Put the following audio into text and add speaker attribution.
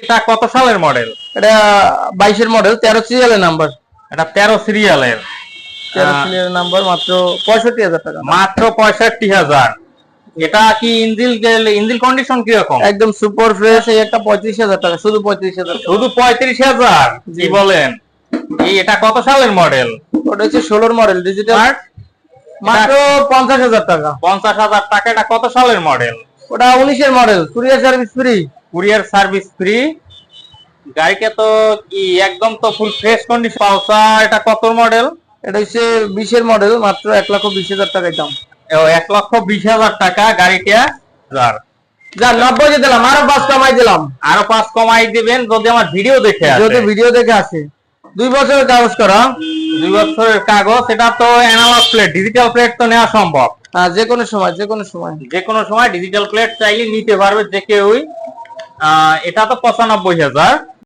Speaker 1: এটা কত সালের মডেল?
Speaker 2: এটা 22-এর মডেল, 13 সিরিয়ালের নাম্বার।
Speaker 1: এটা 13 সিরিয়ালের
Speaker 2: 13 সিরিয়ালের নাম্বার, মাত্র 65,000 টাকা।
Speaker 1: মাত্র 65,000। এটা কি ইঞ্জিন কন্ডিশন কিরকম?
Speaker 2: একদম সুপার ফ্রেশ। এই একটা 35,000 টাকা, শুধু 35,000।
Speaker 1: শুধু 35,000? কি বলেন? এটা কত সালের মডেল?
Speaker 2: ওটা হচ্ছে 16-এর মডেল, ডিজিটাল, মাত্র 50,000 টাকা।
Speaker 1: 50,000 টাকা। এটা কত সালের মডেল?
Speaker 2: ওটা 19-এর model, courier service free.
Speaker 1: Courier service free. গাড়িটা তো কি একদম তো ফুল ফ্রেশ কন্ডিশন। পালসার এটা কত মডেল?
Speaker 2: এটা হচ্ছে 20-এর মডেল, মাত্র 1,20,000 টাকায় দাম।
Speaker 1: 1,20,000 টাকা গাড়িটা।
Speaker 2: যা 90 দিয়ে দিলাম, আরো 5 কমাই দিলাম।
Speaker 1: আরো 5 কমাই দিবেন যদি আমার ভিডিও দেখে আসে।
Speaker 2: যদি ভিডিও দেখে আসে। 2 বছরের কাগজ করা।
Speaker 1: 2 বছরের কাগজ। এটা তো অ্যানালগ প্লেট, ডিজিটাল প্লেট তো নেওয়া সম্ভব?
Speaker 2: হ্যাঁ, যে কোনো সময়, যে কোনো সময়,
Speaker 1: যে কোনো সময় ডিজিটাল প্লেট চাইলে নিতে পারবে যে কেউই। এটা তো 95,000।